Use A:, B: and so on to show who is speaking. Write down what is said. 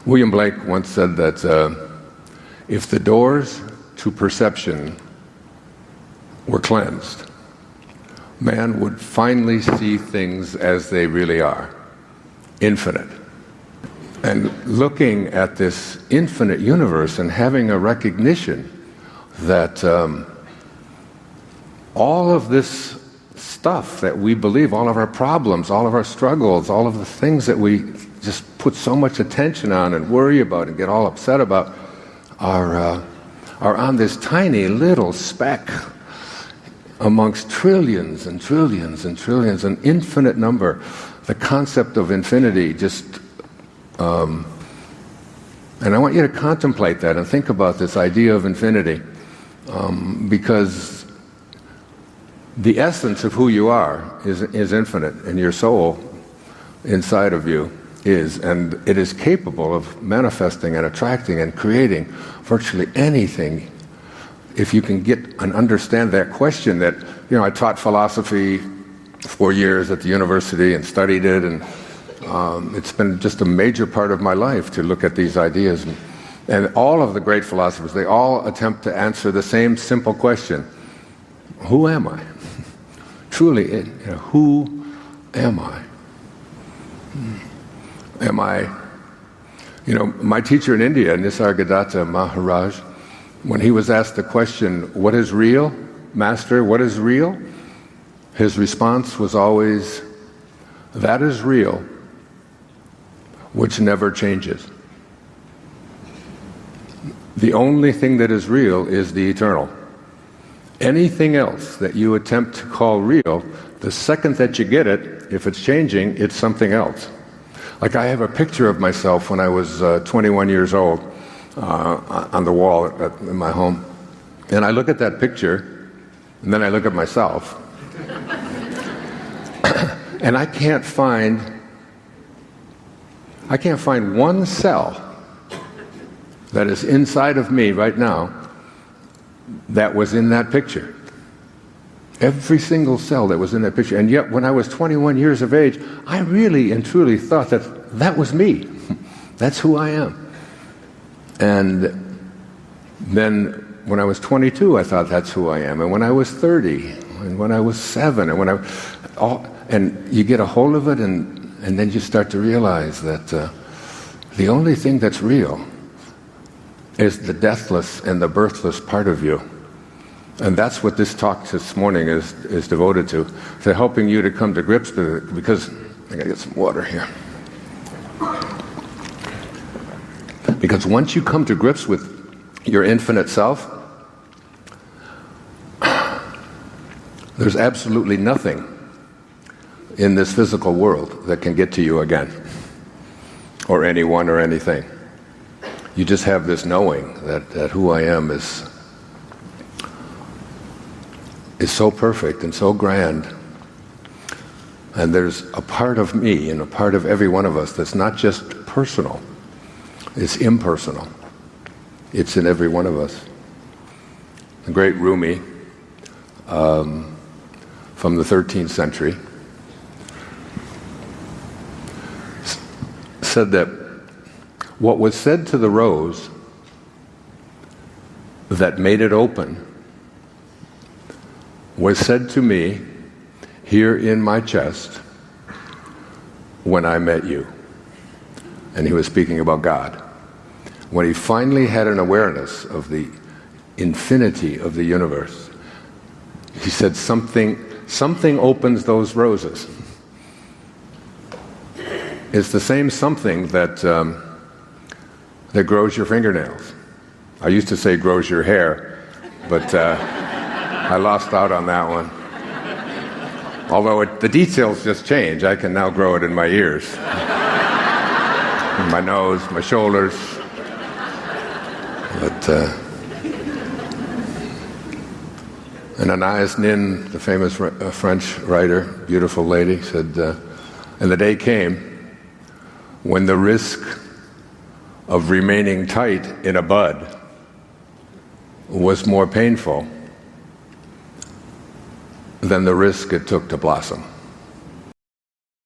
A: William Blake once said that if the doors to perception were cleansed, man would finally see things as they really are, infinite. And looking at this infinite universe and having a recognition that all of this stuff that we believe, all of our problems, all of our struggles, all of the things that we just put so much attention on and worry about and get all upset about are on this tiny little speck amongst trillions and trillions and trillions, an infinite number. The concept of infinity just... and I want you to contemplate that and think about this idea of infinity, because the essence of who you are is infinite, and your soul inside of you is, and it is capable of manifesting and attracting and creating virtually anything if you can get and understand that question. That, I taught philosophy 4 years at the university and studied it, and it's been just a major part of my life to look at these ideas. And all of the great philosophers, they all attempt to answer the same simple question: who am I? Truly, who am I? Am I, my teacher in India, Nisargadatta Maharaj, when he was asked the question, what is real, Master, what is real? His response was always, that is real, which never changes. The only thing that is real is the eternal. Anything else that you attempt to call real, the second that you get it, if it's changing, it's something else. Like, I have a picture of myself when I was 21 years old on the wall in my home. And I look at that picture, and then I look at myself. And I can't find one cell that is inside of me right now that was in that picture. Every single cell that was in that picture. And yet, when I was 21 years of age, I really and truly thought that was me. That's who I am. And then when I was 22, I thought that's who I am. And when I was 30, and when I was 7, and you get a hold of it, and then you start to realize that the only thing that's real is the deathless and the birthless part of you. And that's what this talk this morning is devoted to helping you to come to grips with it, because I gotta get some water here. Because once you come to grips with your infinite self, there's absolutely nothing in this physical world that can get to you again, or anyone or anything. You just have this knowing that who I am is so perfect and so grand. And there's a part of me and a part of every one of us that's not just personal, it's impersonal. It's in every one of us. The great Rumi from the 13th century said that what was said to the rose that made it open was said to me here in my chest when I met you. And he was speaking about God. When he finally had an awareness of the infinity of the universe, he said, something opens those roses. It's the same something that grows your fingernails. I used to say grows your hair, but I lost out on that one. Although the details just change. I can now grow it in my ears, in my nose, my shoulders. But and Anais Nin, the famous French writer, beautiful lady, said, and the day came when the risk of remaining tight in a bud was more painful than the risk it took to blossom.